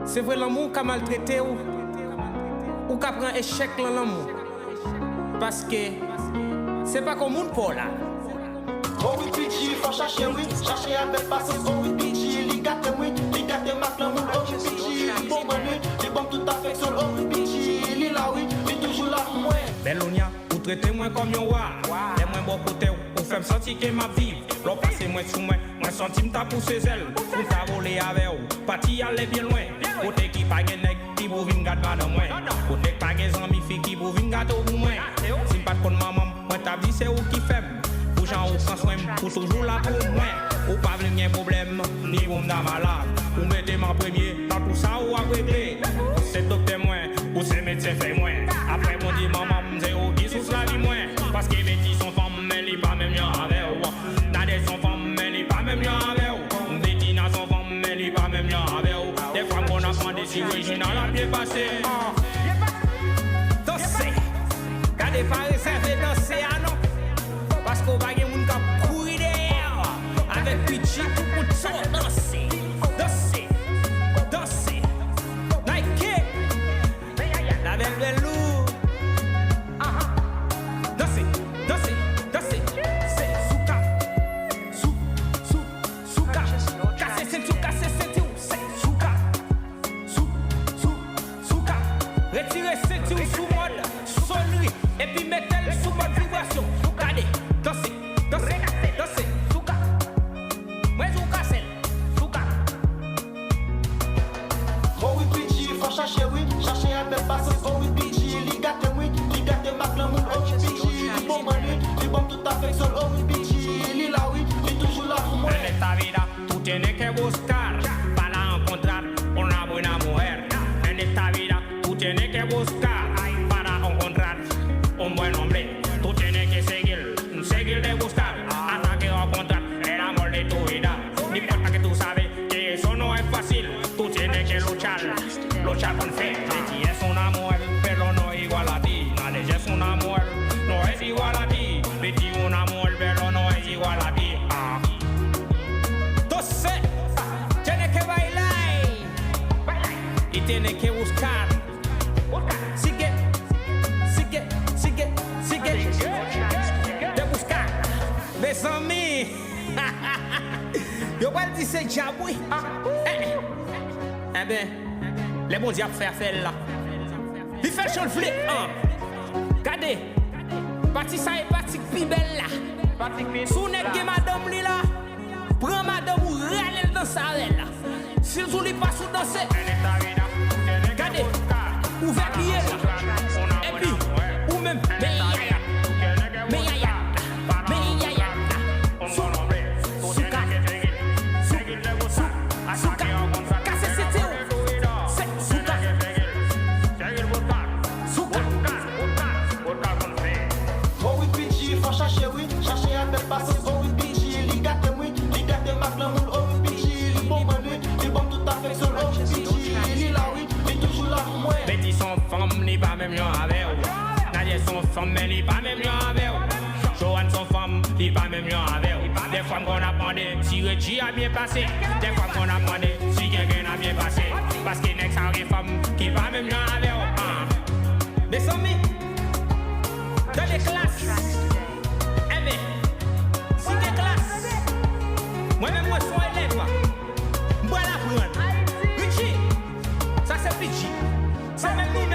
C'est vrai l'amour qui a maltraité ou qui prend échec dans l'amour. Parce que c'est pas comme un pour là. Oh oui, pitié, faut chercher, oui. Chercher avec patience, oh oui, pitié. Les gâtes, oui. Les gâtes, marquent l'amour, oh oui, pitié. Les bons bonheur, les bons tout affection, oh oui, pitié. Les là, oui, les toujours là pour moi. Belonia, vous traitez moi comme un roi. Les moins beaux côtés, vous faites me sentir que ma vie. L'on passe moi sous moi, moi senti m'ta poussé ailes. Pour ta voler avec vous, parti aller bien loin. Côté qui pas gen nèg, qui vous vinn gâte madame moi. Côté pas gen amis filles qui vous vinn gâte au moi. Si pas de maman, moi ta vie c'est où qui fait. Pour gens ou prend soin, pour toujours là pour moi. Ou pas venir problème, ni vous m'da malade. Ou mettez ma premier, dans tout ça ou à régler. C'est docteur moi, ou c'est médecin fait moi. Après mon dit maman, c'est où qui sous la vie moi. Parce que mes petits sont femmes, mais ils pas même bien avec vous. Nadé sont femmes, mais ils pas même bien avec vous. Bettina sont femmes, mais ils pas même bien avec vous. Des fois qu'on a demandé si original a bien passé. Danser, gardez pas réservé danser à non. Parce qu'on va gagner un courir derrière. Avec Pichi pour tout ça danser. Danser, danser. Nike, la belle loup. Danser, danser, danser. C'est souka, souka. Casser ceinture, c'est souka. Souka. Retirer ceinture sous mode sonnerie. Et puis mettez-le sous mode vibration. Regardez, danser. Souka. Moi, souka, c'est souka. Oh oui, pitié, faut chercher, oui. Chercher avec patience, oh oui, pitié. Les gâtes, oui. Les gâtes, marquent l'amour, oh oui, pitié. Les bons bonheur, les bons tout affection, oh oui, pitié. Les là, oui, les toujours là pour moi. En esta vida tú tienes que buscar para encontrar una buena mujer. En esta vida tú tienes que buscar para encontrar un buen hombre. Tú tienes que seguir de buscar hasta que encontrar el amor de tu vida. No importa que tú sabes que eso no es fácil, tú tienes que luchar con fe. Betty es una mujer, pero no igual a ti. Nadie es una mujer, no es igual a ti. Betty una mujer, pero no es igual a ti. Entonces, tienes que bailar y tienes que buscar. Sigue de buscar. Mes amis, yo vais dire c'est diable. Eh bien, les bons diables fait là. Il fait chaud le flip. Regardez, parti ça est parti plus belle là. Sounet que madame li là. Prends madame ou râle dans sa là. Si vous n'avez pas sous danser, regardez, ouvrez pied là. Et puis, ou même, mais souka, casser c'était où? C'est souka. Oh oui, pitié, faut chercher, oui. Chercher avec patience, oh oui, pitié. Les gâtes, oui. Les gâtes, marquent l'amour, oh oui, pitié. Les bons bonheur, les bons tout affection, oh oui, pitié. Les là, oui, les toujours là pour moi. Betty son femme, ni pas même bien avec vous. Nadia son femme, mais ni pas même bien avec vous. Joanne son femme, ni pas même bien avec vous. Des femmes qu'on a demandé si Reggie a bien passé. Des femmes qu'on a demandé si quelqu'un a bien passé. Parce qu'il n'est qu'une femme qui va même bien avec vous. Mes amis, dans les classes, eh bien, si des classes, moi-même, moi, je suis élève, moi, la prendre. Richie, ça c'est Richie. C'est même nous.